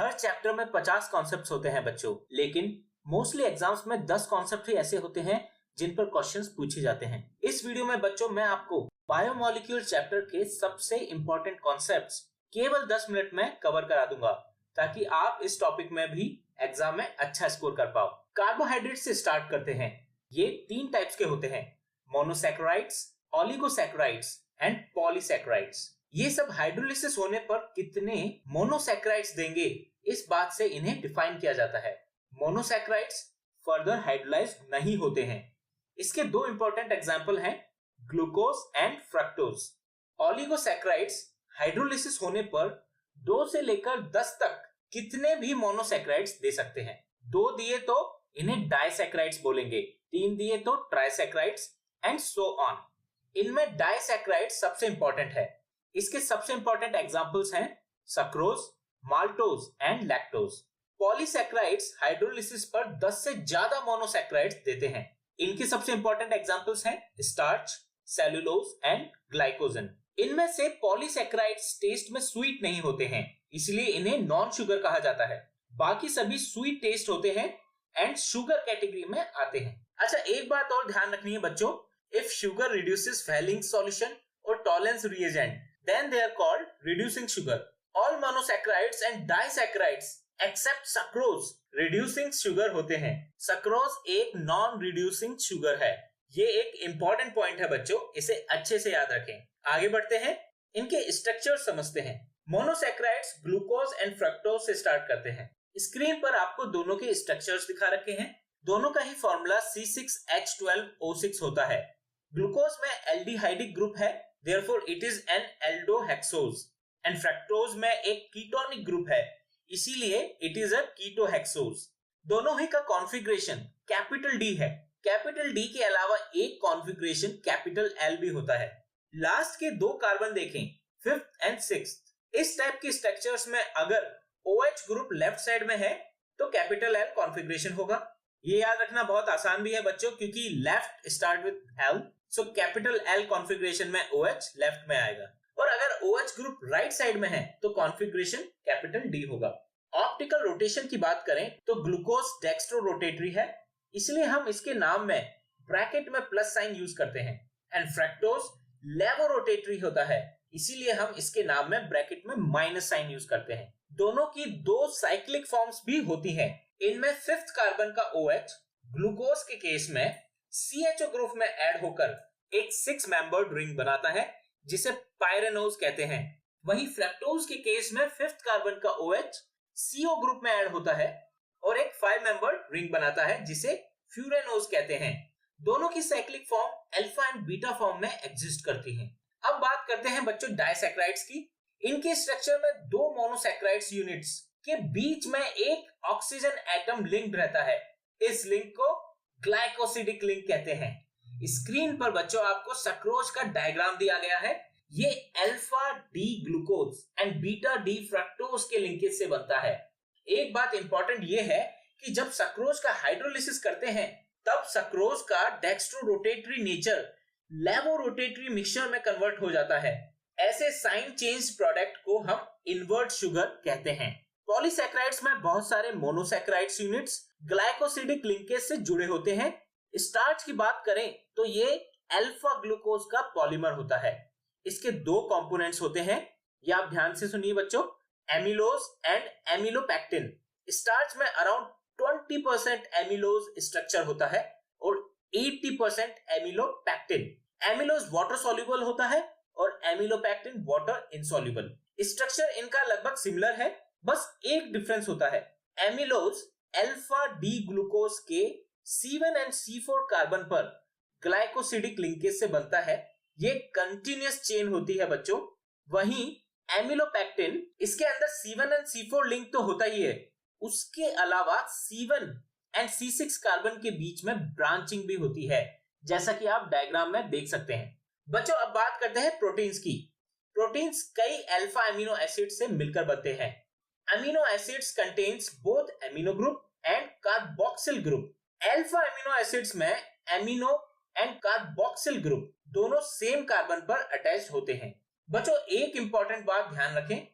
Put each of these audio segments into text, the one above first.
हर chapter में 50 concepts होते हैं बच्चों, लेकिन मोस्टली एग्जाम्स में 10 कॉन्सेप्ट ही ऐसे होते हैं जिन पर क्वेश्चंस पूछे जाते हैं। इस वीडियो में बच्चों मैं आपको बायोमोलिक्यूल चैप्टर के सबसे इंपॉर्टेंट कॉन्सेप्ट्स केवल 10 मिनट में कवर करा दूंगा, ताकि आप इस टॉपिक में भी एग्जाम में अच्छा स्कोर कर पाओ। कार्बोहाइड्रेट से स्टार्ट करते हैं। ये 3 टाइप्स के होते हैं, मोनोसैकेराइड्स, ओलिगोसैकेराइड्स एंड पॉलीसैकेराइड्स। ये सब हाइड्रोलिसिस होने पर कितने मोनोसैकेराइड्स देंगे, इस बात से इन्हें डिफाइन किया जाता है। मोनोसैकेराइड्स फर्दर हाइड्रोलाइज्ड नहीं होते हैं। इसके 2 इंपॉर्टेंट एग्जांपल हैं, glucose and fructose. Oligosaccharides hydrolysis होने पर 2 से लेकर 10 तक कितने भी मोनोसैकेराइड्स दे सकते हैं। 2 दिए तो इन्हें डाइसैकेराइड्स बोलेंगे, 3 दिए तो ट्राइसैकेराइड्स एंड सो ऑन। इनमें डाइसैकेराइड्स सबसे इंपॉर्टेंट है। इसके सबसे इंपॉर्टेंट एग्जांपल्स हैं sucrose, maltose and lactose. Polysaccharides hydrolysis पर 10 से ज्यादा मोनोसैकेराइड्स देते हैं। इनके सबसे इंपॉर्टेंट एग्जांपल्स हैं स्टार्च, सेलुलोज एंड ग्लाइकोजन। इनमें से पॉलीसैकेराइड्स टेस्ट में स्वीट नहीं होते हैं, इसलिए इन्हें नॉन शुगर कहा जाता है। बाकी सभी स्वीट टेस्ट होते हैं एंड शुगर कैटेगरी में आते हैं। अच्छा, एक बात और ध्यान रखनी है बच्चों, if sugar reduces Fehling solution और Tollens reagent, then they are called reducing sugar. All monosaccharides and disaccharides except sucrose reducing sugar होते हैं। sucrose एक non reducing sugar है। ये एक important point है बच्चों, इसे अच्छे से याद रखें। आगे बढ़ते हैं, इनके स्ट्रक्चर समझते हैं। मोनोसैकेराइड्स ग्लूकोज एंड फ्रक्टोज से स्टार्ट करते हैं। स्क्रीन पर आपको दोनों के स्ट्रक्चर्स दिखा रखे हैं। दोनों का ही फॉर्मूला C6H12O6 होता है। ग्लूकोज में एल्डिहाइडिक ग्रुप है, therefore it is an aldohexose, and fructose में एक कीटोनिक ग्रुप है, इसीलिए it is a ketohexose। दोनों ही का कॉन्फ़िगरेशन कैपिटल D है। कैपिटल D के अलावा एक कॉन्फ़िगरेशन कैपिटल L भी होता है। लास्ट के 2 कार्बन देखें, 5th एंड 6th। इस टाइप के स्ट्रक्चर्स में अगर OH ग्रुप लेफ्ट साइड में है तो कैपिटल L कॉन्फ़िगरेशन होगा। ये याद रखना बहुत आसान भी है बच्चों, क्योंकि left start with L, so capital L configuration में OH लेफ्ट में आएगा। और अगर OH ग्रुप राइट साइड में है तो कॉन्फ़िगरेशन कैपिटल D होगा। ऑप्टिकल रोटेशन की बात करें तो ग्लूकोज डेक्स्ट्रो रोटेटरी है, इसलिए हम इसके नाम में ब्रैकेट में प्लस साइन यूज करते हैं। एंड फ्रक्टोज लेवो रोटेटरी होता है, इसीलिए हम इसके नाम में ब्रैकेट में माइनस साइन यूज करते हैं। दोनों की 2 साइक्लिक फॉर्म्स भी होती हैं। इनमें 5th कार्बन का OH ग्लूकोज के केस में CHO ग्रुप में ऐड होकर एक 6 मेंबर्ड रिंग बनाता है, जिसे पायरेनोज कहते हैं। वहीं फ्रक्टोज के केस में 5th कार्बन का OH CO ग्रुप में ऐड होता है और एक 5 मेंबर्ड रिंग बनाता है, जिसे फ्यूरेनोज कहते हैं। दोनों की cyclic form alpha and beta form में एग्जिस्ट करती हैं। अब बात करते हैं बच्चों डाइसैकेराइड्स की। इनके स्ट्रक्चर में 2 मोनोसैकेराइड्स यूनिट्स के बीच में एक ऑक्सीजन एटम लिंक्ड रहता है। इस लिंक को ग्लाइकोसिडिक लिंक कहते हैं। स्क्रीन पर बच्चों आपको सक्रोज का डायग्राम दिया गया है। ये alpha D glucose and beta D fructose के लिंकेज से बनता है। एक बात इंपॉर्टेंट ये है कि जब सक्रोज का हाइड्रोलिसिस करते हैं तब सक्रोज का डेक्स्ट्रो रोटेटरी नेचर लेवो रोटेटरी मिक्सचर में कन्वर्ट हो जाता है। ऐसे साइन चेंज प्रोडक्ट को हम इनवर्ट शुगर कहते हैं। पॉलीसैकेराइड्स में बहुत सारे मोनोसैकेराइड्स यूनिट्स ग्लाइकोसिडिक लिंकेज से जुड़े होते हैं। स्टार्च की बात करें तो ये अल्फा ग्लूकोज का पॉलीमर होता है। इसके 2 कंपोनेंट्स होते हैं, ये आप ध्यान से सुनिए बच्चों, एमिलोज एंड एमिलोपैक्टिन। स्टार्च में अराउंड 20% एमिलोज स्ट्रक्चर होता है और 80% एमिलोपैक्टिन। एमिलोज वाटर सॉल्युबल होता है और एमिलोपैक्टिन वाटर इनसॉल्युबल। स्ट्रक्चर इनका लगभग सिमिलर है, बस एक डिफरेंस होता है। एमिलोज अल्फा डी ग्लूकोज के C1 एंड C4 कार्बन पर ग्लाइकोसिडिक लिंकेज से बनता है। ये कंटिन्यूअस चेन होती है बच्चों। वहीं एमिलोपैक्टिन, इसके अंदर C1 एंड C4 लिंक तो होता ही है, उसके अलावा C1 एंड C6 कार्बन के बीच में ब्रांचिंग भी होती है, जैसा कि आप डायग्राम में देख सकते हैं। बच्चों अब बात करते हैं प्रोटीन्स की। प्रोटीन्स कई अल्फा अमीनो एसिड से मिलकर बनते हैं। Amino acids contains both amino group and carboxyl group. Alpha amino acids में अमीनो एंड कार्बोक्सिल ग्रुप दोनों सेम कार्बन पर अटैच्ड होते हैं। बच्चों एक इंपॉर्टेंट बात ध्यान रखें,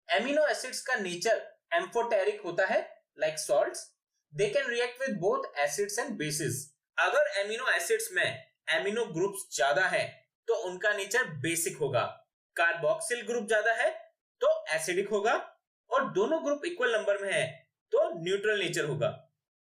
अमीनो एसिड्स का नेचर एम्फोटेरिक होता है like salts. They can react with both acids and bases. अगर एमिनो एसिड्स में एमिनो ग्रुप्स ज्यादा है तो उनका नेचर बेसिक होगा। कार्बोक्सिल ग्रुप ज्यादा है तो एसिडिक होगा, और दोनों ग्रुप इक्वल नंबर में है तो न्यूट्रल नेचर होगा।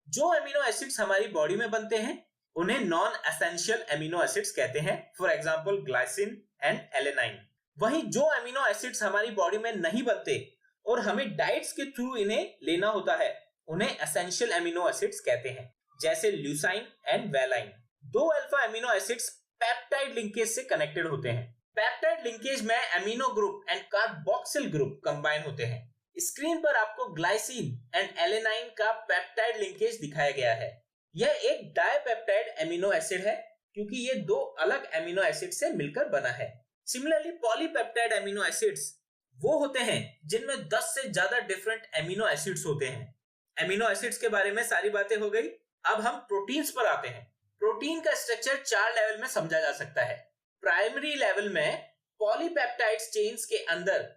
जो एमिनो एसिड्स हमारी बॉडी में बनते हैं उन्हें नॉन एसेंशियल एमिनो एसिड्स कहते हैं, for example glycine and alanine. वहीं जो एमिनो एसिड्स हमारी बॉडी में नहीं बनते और हमें डाइट्स के थ्रू इन्हें लेना होता है उन्हें एसेंशियल एमिनो एसिड्स कहते हैं, जैसे ल्यूसाइन एंड वेलाइन। दो alpha amino acids peptide linkage से कनेक्टेड होते हैं। पेप्टाइड लिंकेज में amino group and carboxyl group combine होते हैं। स्क्रीन पर आपको ग्लाइसिन एंड एलेनाइन का पेप्टाइड लिंकेज दिखाया गया है। यह एक डाइपेप्टाइड एमिनो एसिड है क्योंकि ये दो अलग एमिनो एसिड से मिलकर बना है। सिमिलरली पॉलीपेप्टाइड एमिनो एसिड्स वो होते हैं जिनमें 10 से ज्यादा डिफरेंट एमिनो एसिड्स होते हैं। एमिनो एसिड्स के बारे में सारी बातें हो गई। अब हम प्रोटीन्स पर आते हैं। प्रोटीन का स्ट्रक्चर 4 लेवल में समझा जा सकता है। प्राइमरी लेवल में पॉलीपेप्टाइड चेन्स के अंदर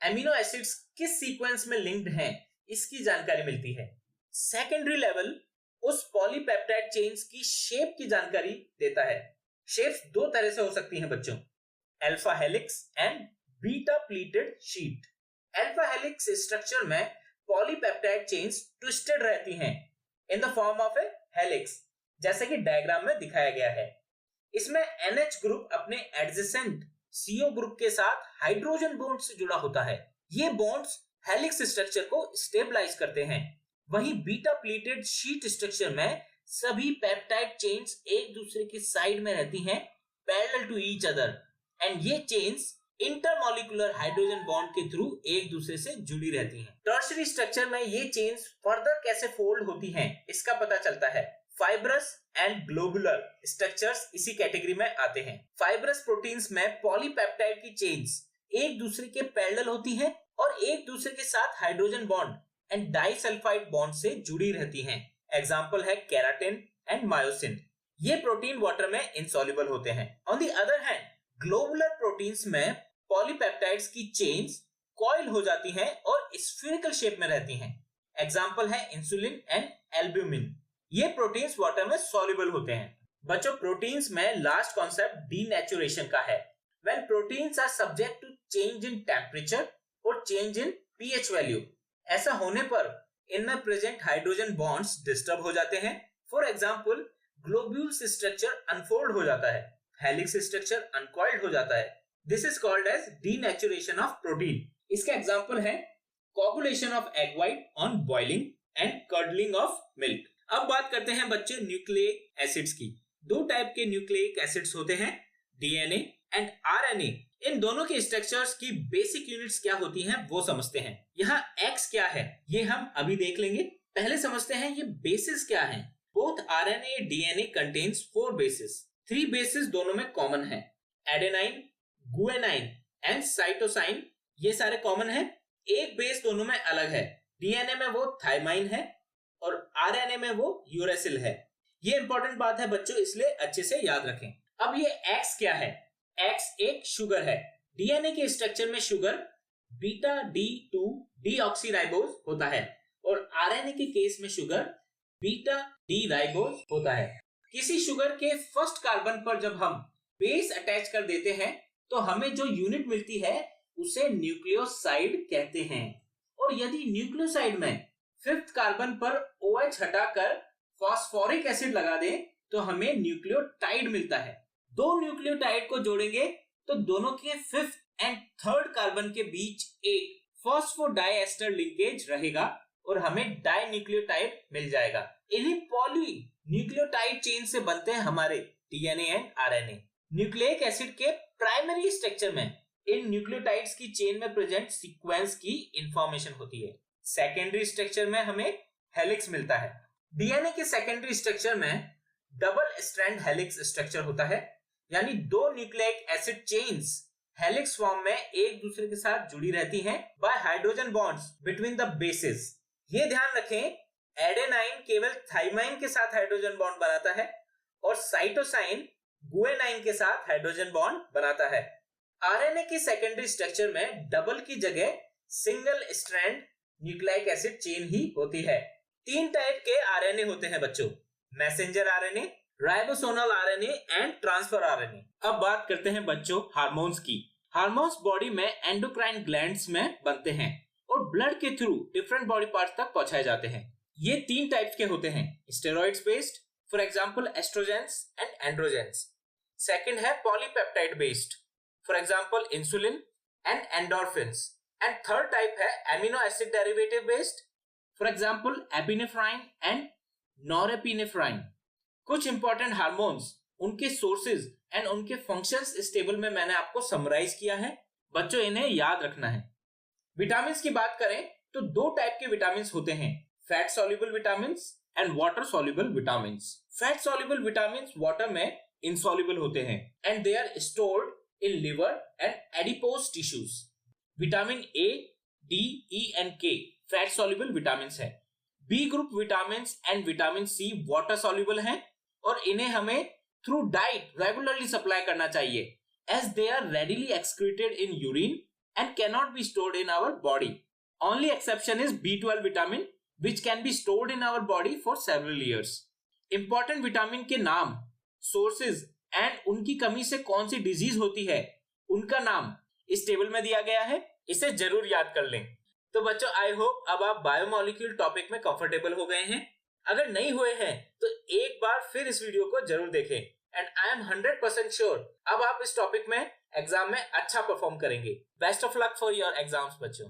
एमिनो एसिड्स किस सीक्वेंस में लिंक्ड हैं इसकी जानकारी मिलती है। सेकेंडरी लेवल उस पॉलीपेप्टाइड चेन्स की शेप की जानकारी देता है। शेप्स दो तरह से हो सकती हैं बच्चों, alpha helix and beta pleated sheet. Alpha helix structure में पॉलीपेप्टाइड चेन्स ट्विस्टेड रहती हैं in the form of A helix, जैसे कि डायग्राम में दिखाया गया है। इसमें NH ग्रुप अपने एडजेसेंट CO ग्रुप के साथ हाइड्रोजन बॉन्ड से जुड़ा होता है। ये बॉन्ड्स हेलिक्स स्ट्रक्चर को स्टेबलाइज करते हैं। वहीं बीटा प्लीटेड शीट स्ट्रक्चर में सभी पेप्टाइड चेन्स एक दूसरे की साइड में रहती हैं, parallel to each other, and ये चेन्स इंटरमॉलिक्यूलर हाइड्रोजन बॉन्ड के थ्रू एक दूसरे से जुड़ी रहती हैं। टर्शियरी स्ट्रक्चर में ये चेन्स फर्दर कैसे फोल्ड होती हैं इसका पता चलता है। फाइब्रस एंड ग्लोबुलर स्ट्रक्चर्स इसी कैटेगरी में आते हैं। फाइब्रस प्रोटीन्स में पॉलीपेप्टाइड की चेन्स एक दूसरे के पैरेलल होती हैं और एक दूसरे के साथ hydrogen bond and disulphide bond से जुड़ी रहती हैं। एग्जाम्पल है केराटिन एंड मायोसिन। ये प्रोटीन वाटर में इनसॉल्युबल होते हैं। On the other hand globular proteins में पॉलीपेप्टाइड्स की चेन्स कॉइल हो जाती हैं और स्फीरिकल शेप में रहती हैं। एग्जाम्पल है इंसुलिन एंड एल्ब्यूमिन। ये प्रोटीन्स वाटर में सॉल्युबल होते हैं। बच्चों, प्रोटीन्स में लास्ट कॉन्सेप्ट डीनेचुरेशन का है। When proteins are subject to change in temperature और चेंज इन pH वैल्यू, ऐसा होने पर इनमें प्रेजेंट हाइड्रोजन बॉन्ड्स डिस्टर्ब हो जाते हैं। For example, globules structure unfold हो जाता है, हेलिक्स स्ट्रक्चर अनकॉइल्ड हो जाता है। This is called as denaturation of protein. इसके एग्जाम्पल है coagulation of egg white on boiling and curdling of milk. अब बात करते हैं बच्चे न्यूक्लिक एसिड्स की। दो टाइप के न्यूक्लिक एसिड्स होते हैं, डीएनए एंड आरएनए। इन दोनों के स्ट्रक्चर्स की बेसिक यूनिट्स क्या होती हैं वो समझते हैं। यहाँ एक्स क्या है ये हम अभी देख लेंगे। पहले समझते हैं ये बेसिस क्या है। Both RNA DNA contains 4 basis. 3 basis दोनों में कॉमन है, एडेनाइन, गुएनाइन एंड साइटोसाइन, ये सारे कॉमन है। एक बेस दोनों में अलग है, डीएनए में वो थाइमाइन है और आरएनए में वो यूरेसिल है। ये इंपॉर्टेंट बात है बच्चों, इसलिए अच्छे से याद रखें। अब ये एक्स क्या है? एक्स एक शुगर है। डीएनए के स्ट्रक्चर में शुगर बीटा D2 डीऑक्सीराइबोज होता है और आरएनए के केस में शुगर बीटा डी राइबोज होता है। किसी शुगर के फर्स्ट कार्बन पर जब हम बेस अटैच कर देते हैं तो हमें जो यूनिट मिलती है उसे न्यूक्लियोसाइड कहते हैं। और यदि न्यूक्लियोसाइड में 5th कार्बन पर OH हटाकर फास्फोरिक एसिड लगा दें तो हमें न्यूक्लियोटाइड मिलता है। दो न्यूक्लियोटाइड को जोड़ेंगे तो दोनों के 5th एंड 3rd कार्बन के बीच एक फॉस्फोडाइएस्टर लिंकेज रहेगा और हमें डाइन्यूक्लियोटाइड मिल जाएगा। इन्हीं पॉली न्यूक्लियोटाइड चेन से बनते हैं हमारे DNA and RNA. Nucleic acid के प्राइमरी स्ट्रक्चर में इन न्यूक्लियोटाइड्स की चेन में प्रेजेंट सीक्वेंस की इंफॉर्मेशन होती है। सेकेंडरी स्ट्रक्चर में हमें हेलिक्स मिलता है। डीएनए के सेकेंडरी स्ट्रक्चर में डबल स्ट्रैंड हेलिक्स स्ट्रक्चर होता है, यानी दो nucleic acid chains helix form में एक दूसरे के साथ जुड़ी रहती हैं bye hydrogen bonds between the bases. ये ध्यान रखें, एडेनाइन केवल थाइमाइन के साथ हाइड्रोजन बॉन्ड बनाता है और साइटोसाइन गुएनाइन के साथ हाइड्रोजन बॉन्ड बनाता है। आरएनए के सेकेंडरी स्ट्रक्चर में डबल की जगह single strand nucleic acid chain ही होती है। 3 टाइप के आरएनए होते हैं बच्चों, messenger RNA, ribosomal RNA and transfer RNA. अब बात करते हैं बच्चों हार्मोन्स की। हार्मोन्स बॉडी में एंडोक्राइन ग्लैंड्स में बनते हैं और ब्लड के थ्रू डिफरेंट बॉडी पार्ट्स तक पहुंचाए जाते हैं। ये 3 टाइप्स के होते हैं, steroids based, for example estrogens and androgens. Second है polypeptide based, for example insulin and endorphins. And third type है amino acid derivative based, for example epinephrine and norepinephrine. कुछ इंपॉर्टेंट हार्मोन्स, उनके सोर्सेज एंड उनके functions इस table में मैंने आपको summarise किया है, बच्चों इन्हें याद रखना है। विटामिन की बात करें तो 2 टाइप के विटामिन होते हैं, fat soluble vitamin and water soluble vitamin. Fat soluble vitamin water में इनसॉल्युबल होते हैं and they are stored in liver and adipose tissues. Vitamin A, D, E and K fat soluble vitamin है। B group vitamin and vitamin C water soluble हैं और इन्हें हमें through diet regularly supply करना चाहिए, as they are readily excreted in urine and cannot be stored in our body. Only exception is B12 vitamin which can be stored in our body for several years. Important vitamin के नाम, sources and उनकी कमी से कौन सी disease होती है, उनका नाम इस टेबल में दिया गया है, इसे जरूर याद कर लें। तो बच्चों आई होप अब आप बायोमोलिक्यूल टॉपिक में कंफर्टेबल हो गए हैं। अगर नहीं हुए हैं तो एक बार फिर इस वीडियो को जरूर देखें एंड आई एम 100% श्योर अब आप इस टॉपिक में एग्जाम में अच्छा परफॉर्म करेंगे। Best of luck for your exams बच्चों।